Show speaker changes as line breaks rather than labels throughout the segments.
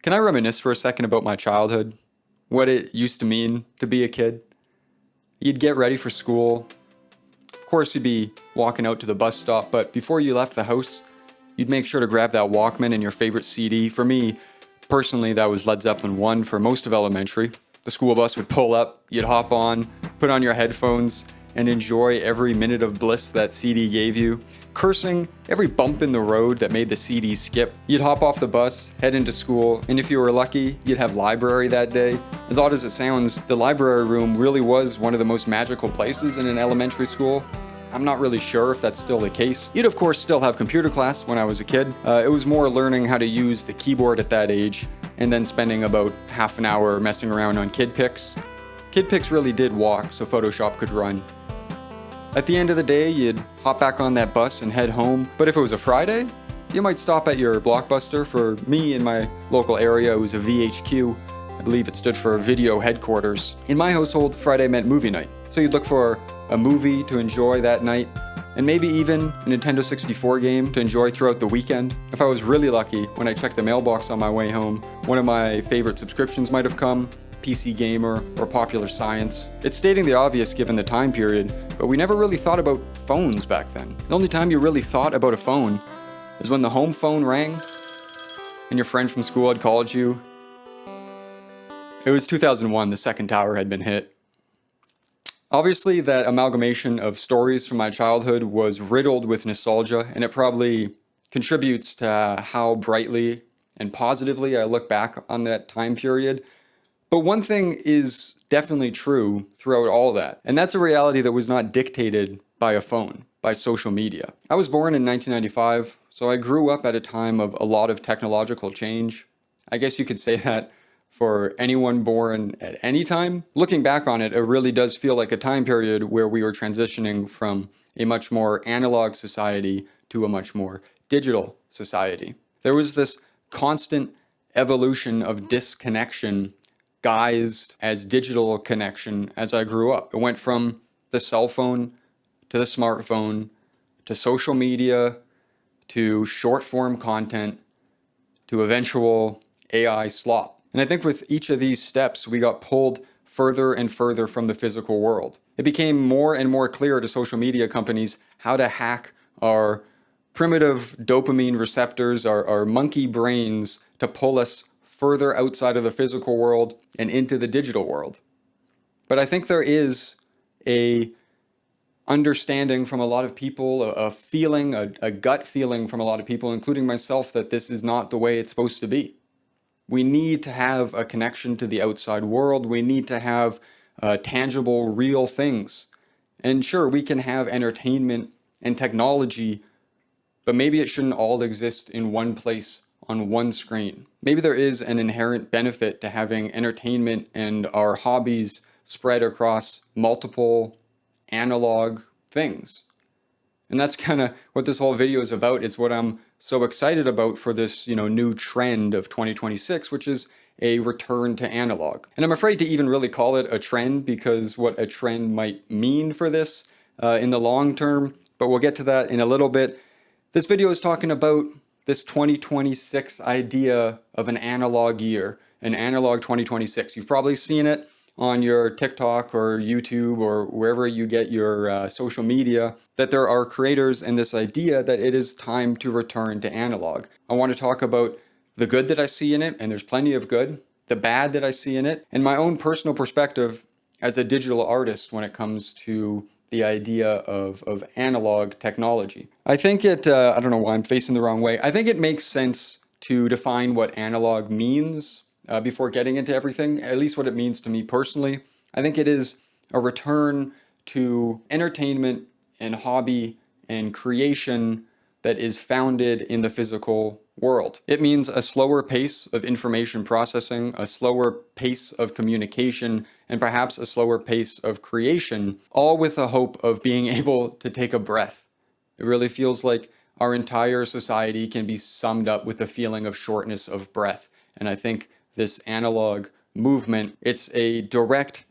Can I reminisce for a second about my childhood? What it used to mean to be a kid? You'd get ready for school. Of course, you'd be walking out to the bus stop, but before you left the house, you'd make sure to grab that Walkman and your favorite CD. For me, personally, that was Led Zeppelin 1 for most of elementary. The school bus would pull up, you'd hop on, put on your headphones, and enjoy every minute of bliss that CD gave you, cursing every bump in the road that made the CD skip. You'd hop off the bus, head into school, and if you were lucky, you'd have library that day. As odd as it sounds, the library room really was one of the most magical places in an elementary school. I'm not really sure if that's still the case. You'd of course still have computer class when I was a kid. It was more learning how to use the keyboard at that age, and then spending about half an hour messing around on KidPix. KidPix really did walk so Photoshop could run. At the end of the day, you'd hop back on that bus and head home. But if it was a Friday, you might stop at your Blockbuster. For me in my local area, it was a VHQ. I believe it stood for Video Headquarters. In my household, Friday meant movie night. So you'd look for a movie to enjoy that night, and maybe even a Nintendo 64 game to enjoy throughout the weekend. If I was really lucky, when I checked the mailbox on my way home, one of my favorite subscriptions might have come. PC Gamer, or Popular Science. It's stating the obvious given the time period, but we never really thought about phones back then. The only time you really thought about a phone is when the home phone rang and your friend from school had called you. It was 2001, the second tower had been hit. Obviously, that amalgamation of stories from my childhood was riddled with nostalgia, and it probably contributes to how brightly and positively I look back on that time period. But one thing is definitely true throughout all that, and that's a reality that was not dictated by a phone, by social media. I was born in 1995, so I grew up at a time of a lot of technological change. I guess you could say that for anyone born at any time. Looking back on it, it really does feel like a time period where we were transitioning from a much more analog society to a much more digital society. There was this constant evolution of disconnection guised as digital connection as I grew up. It went from the cell phone to the smartphone to social media to short form content to eventual AI slop. And I think with each of these steps, we got pulled further and further from the physical world. It became more and more clear to social media companies how to hack our primitive dopamine receptors, our monkey brains, to pull us further outside of the physical world and into the digital world. But I think there is a understanding from a lot of people, a feeling, a gut feeling from a lot of people, including myself, that this is not the way it's supposed to be. We need to have a connection to the outside world. We need to have tangible, real things. And sure, we can have entertainment and technology, but maybe it shouldn't all exist in one place on one screen. Maybe there is an inherent benefit to having entertainment and our hobbies spread across multiple analog things. And that's kind of what this whole video is about. It's what I'm so excited about for this, new trend of 2026, which is a return to analog. And I'm afraid to even really call it a trend, because what a trend might mean for this in the long term, but we'll get to that in a little bit. This video is talking about this 2026 idea of an analog year, an analog 2026. You've probably seen it on your TikTok or YouTube or wherever you get your social media, that there are creators in this idea that it is time to return to analog. I want to talk about the good that I see in it, and there's plenty of good, the bad that I see in it, and my own personal perspective as a digital artist when it comes to the idea of analog technology. I think it, I don't know why I'm facing the wrong way. I think it makes sense to define what analog means before getting into everything, at least what it means to me personally. I think it is a return to entertainment and hobby and creation that is founded in the physical world. It means a slower pace of information processing, a slower pace of communication, and perhaps a slower pace of creation, all with the hope of being able to take a breath. It really feels like our entire society can be summed up with the feeling of shortness of breath. And I think this analog movement, it's a direct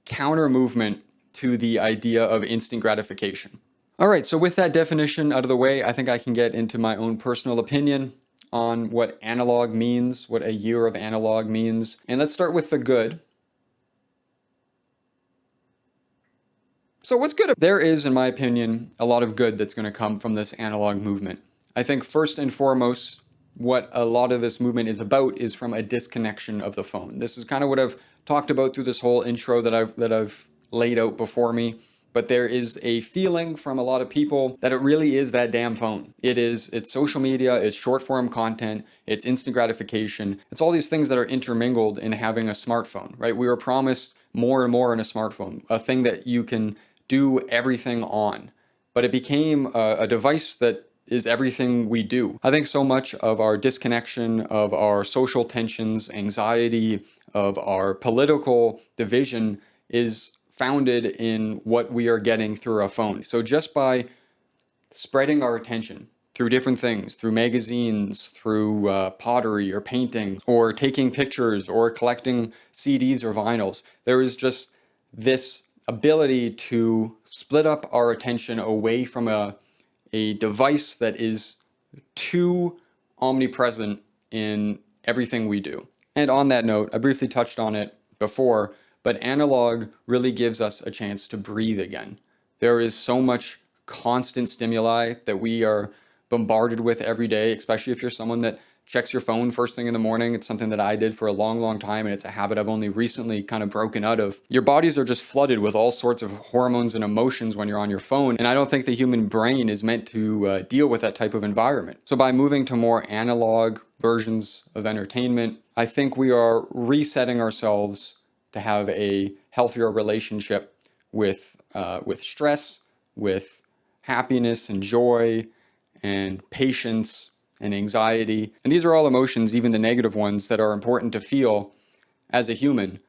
counter movement to the idea of instant gratification. All right, so with that definition out of the way, I think I can get into my own personal opinion. on what analog means, what a year of analog means. And let's start with the good. So what's good? There is, in my opinion, a lot of good that's going to come from this analog movement. I think first and foremost, what a lot of this movement is about is from a disconnection of the phone. This is kind of what I've talked about through this whole intro that I've laid out before me. But there is a feeling from a lot of people that it really is that damn phone. It's social media, it's short form content, it's instant gratification. It's all these things that are intermingled in having a smartphone, right? We were promised more and more in a smartphone, a thing that you can do everything on. But it became a device that is everything we do. I think so much of our disconnection, of our social tensions, anxiety, of our political division is founded in what we are getting through a phone. So just by spreading our attention through different things, through magazines, through pottery or painting, or taking pictures or collecting CDs or vinyls, there is just this ability to split up our attention away from a device that is too omnipresent in everything we do. And on that note, I briefly touched on it before, but analog really gives us a chance to breathe again. There is so much constant stimuli that we are bombarded with every day, especially if you're someone that checks your phone first thing in the morning. It's something that I did for a long, long time, and it's a habit I've only recently kind of broken out of. Your bodies are just flooded with all sorts of hormones and emotions when you're on your phone, and I don't think the human brain is meant to deal with that type of environment. So by moving to more analog versions of entertainment, I think we are resetting ourselves to have a healthier relationship with stress, with happiness and joy and patience and anxiety. And these are all emotions, even the negative ones, that are important to feel as a human.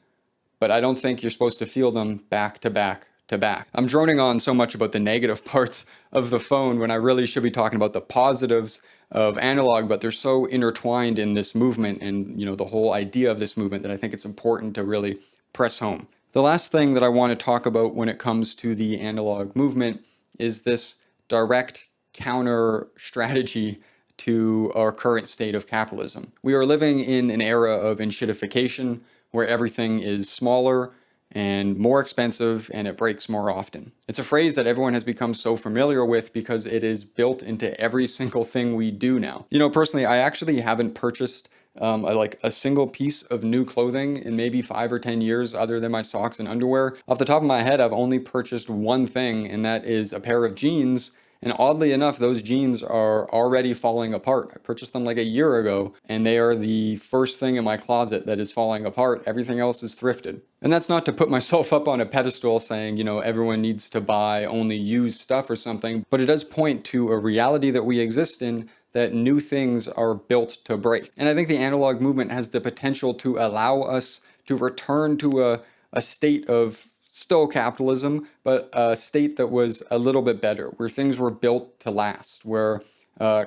But I don't think you're supposed to feel them back to back to back. I'm droning on so much about the negative parts of the phone when I really should be talking about the positives of analog, but they're so intertwined in this movement and, you know, the whole idea of this movement that I think it's important to really press home. The last thing that I want to talk about when it comes to the analog movement is this direct counter strategy to our current state of capitalism. We are living in an era of enshittification where everything is smaller and more expensive and it breaks more often. It's a phrase that everyone has become so familiar with because it is built into every single thing we do now. You know, personally, I actually haven't purchased a single piece of new clothing in maybe 5 or 10 years other than my socks and underwear. Off the top of my head, I've only purchased one thing, and that is a pair of jeans. And oddly enough, those jeans are already falling apart. I purchased them like a year ago, and they are the first thing in my closet that is falling apart. Everything else is thrifted. And that's not to put myself up on a pedestal saying, you know, everyone needs to buy only used stuff or something, but it does point to a reality that we exist in, that new things are built to break. And I think the analog movement has the potential to allow us to return to a state of still capitalism, but a state that was a little bit better, where things were built to last, where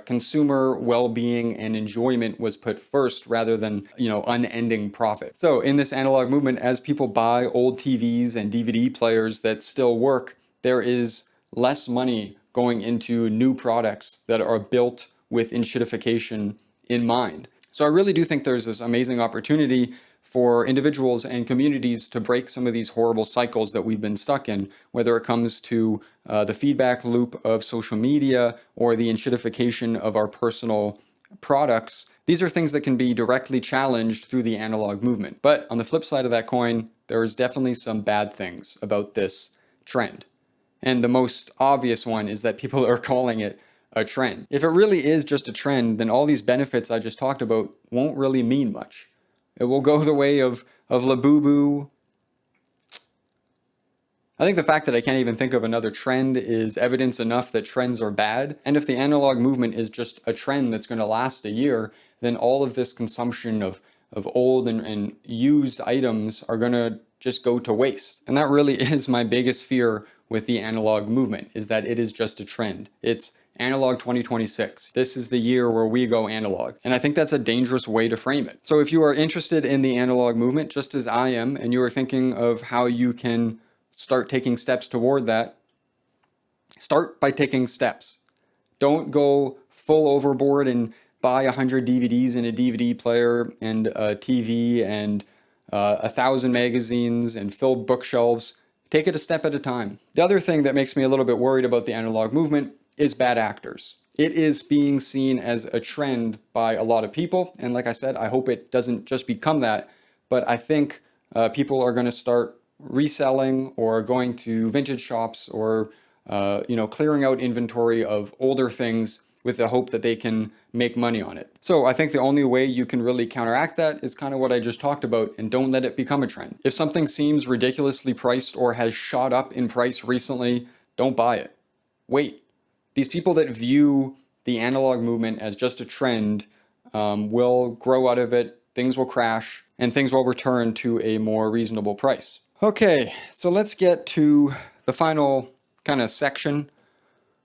consumer well-being and enjoyment was put first rather than, you know, unending profit. So in this analog movement, as people buy old TVs and DVD players that still work, there is less money going into new products that are built with enshittification in mind. So I really do think there's this amazing opportunity for individuals and communities to break some of these horrible cycles that we've been stuck in, whether it comes to the feedback loop of social media or the enshittification of our personal products. These are things that can be directly challenged through the analog movement. But on the flip side of that coin, there is definitely some bad things about this trend. And the most obvious one is that people are calling it a trend. If it really is just a trend, then all these benefits I just talked about won't really mean much. It will go the way of Labubu. I think the fact that I can't even think of another trend is evidence enough that trends are bad. And if the analog movement is just a trend that's going to last a year, then all of this consumption of old and used items are going to just go to waste. And that really is my biggest fear with the analog movement, is that it is just a trend. It's analog 2026. This is the year where we go analog. And I think that's a dangerous way to frame it. So if you are interested in the analog movement, just as I am, and you are thinking of how you can start taking steps toward that, start by taking steps. Don't go full overboard and buy 100 DVDs and a DVD player and a TV and 1,000 magazines and filled bookshelves. Take it a step at a time. The other thing that makes me a little bit worried about the analog movement is bad actors. It is being seen as a trend by a lot of people, and like I said, I hope it doesn't just become that, but I think people are going to start reselling or going to vintage shops or clearing out inventory of older things with the hope that they can make money on it. So I think the only way you can really counteract that is kind of what I just talked about, and don't let it become a trend. If something seems ridiculously priced or has shot up in price recently, don't buy it. Wait. These people that view the analog movement as just a trend will grow out of it, things will crash, and things will return to a more reasonable price. Okay, so let's get to the final kind of section.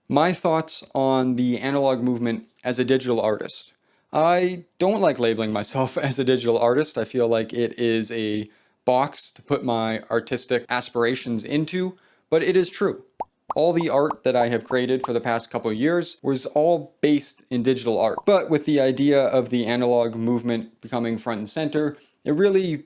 My thoughts on the analog movement as a digital artist. I don't like labeling myself as a digital artist. I feel like it is a box to put my artistic aspirations into, but it is true. All the art that I have created for the past couple of years was all based in digital art. But with the idea of the analog movement becoming front and center, it really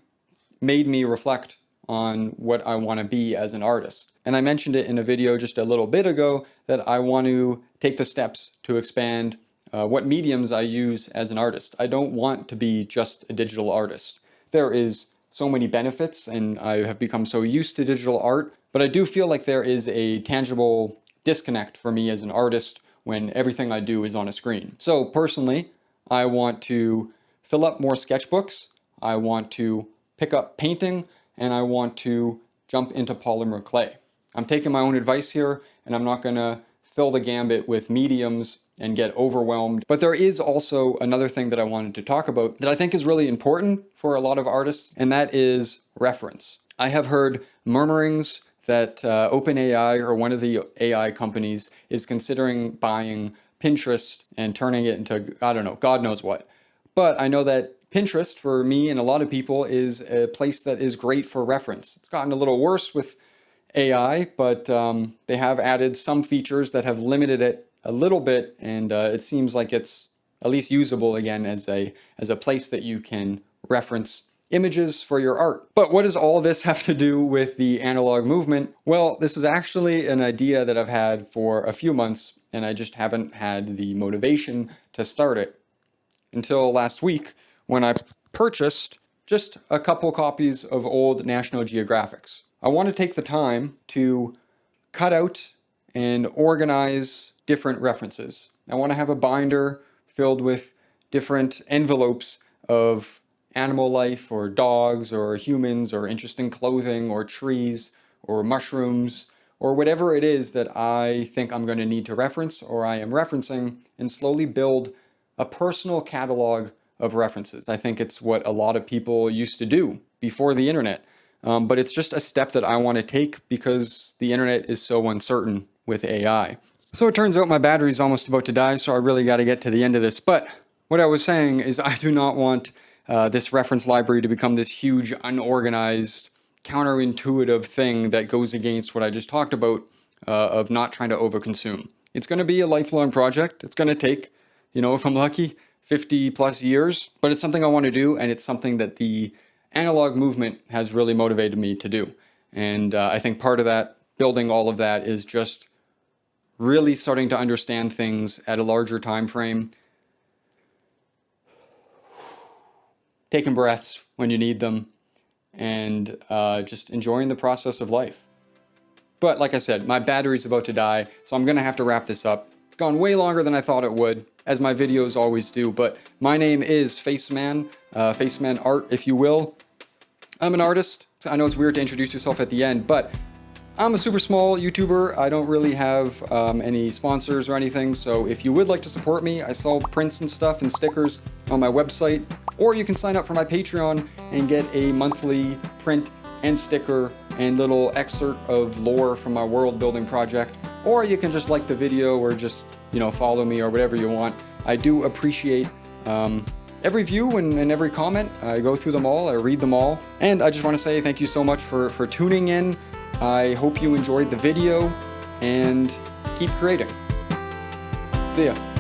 made me reflect on what I want to be as an artist. And I mentioned it in a video just a little bit ago that I want to take the steps to expand what mediums I use as an artist. I don't want to be just a digital artist. There is so many benefits and I have become so used to digital art, but I do feel like there is a tangible disconnect for me as an artist when everything I do is on a screen. So personally, I want to fill up more sketchbooks, I want to pick up painting, and I want to jump into polymer clay. I'm taking my own advice here, and I'm not gonna fill the gambit with mediums and get overwhelmed. But there is also another thing that I wanted to talk about that I think is really important for a lot of artists, and that is reference. I have heard murmurings that OpenAI, or one of the AI companies, is considering buying Pinterest and turning it into, I don't know, God knows what. But I know that Pinterest, for me and a lot of people, is a place that is great for reference. It's gotten a little worse with AI, but they have added some features that have limited it a little bit, and it seems like it's at least usable again as a place that you can reference images for your art. But what does all this have to do with the analog movement? Well, this is actually an idea that I've had for a few months, and I just haven't had the motivation to start it until last week when I purchased just a couple copies of old National Geographics. I want to take the time to cut out and organize different references. I want to have a binder filled with different envelopes of animal life or dogs or humans or interesting clothing or trees or mushrooms or whatever it is that I think I'm going to need to reference or I am referencing, and slowly build a personal catalog of references. I think it's what a lot of people used to do before the internet. But it's just a step that I want to take because the internet is so uncertain with AI. So it turns out my battery's almost about to die, so I really got to get to the end of this. But what I was saying is I do not want this reference library to become this huge, unorganized, counterintuitive thing that goes against what I just talked about of not trying to overconsume. It's going to be a lifelong project. It's going to take, if I'm lucky, 50 plus years, but it's something I want to do, and it's something that the analog movement has really motivated me to do. And I think part of that, building all of that, is just really starting to understand things at a larger time frame, taking breaths when you need them, and just enjoying the process of life. But like I said, my battery's about to die, so I'm gonna have to wrap this up. It's gone way longer than I thought it would, as my videos always do, but my name is Faceman, FacemanArt, if you will. I'm an artist. I know it's weird to introduce yourself at the end, but I'm a super small YouTuber. I don't really have any sponsors or anything, so if you would like to support me, I sell prints and stuff and stickers on my website, or you can sign up for my Patreon and get a monthly print and sticker and little excerpt of lore from my world building project, or you can just like the video or just, follow me or whatever you want. I do appreciate every view and every comment. I go through them all, I read them all, and I just want to say thank you so much for tuning in. I hope you enjoyed the video, and keep creating. See ya.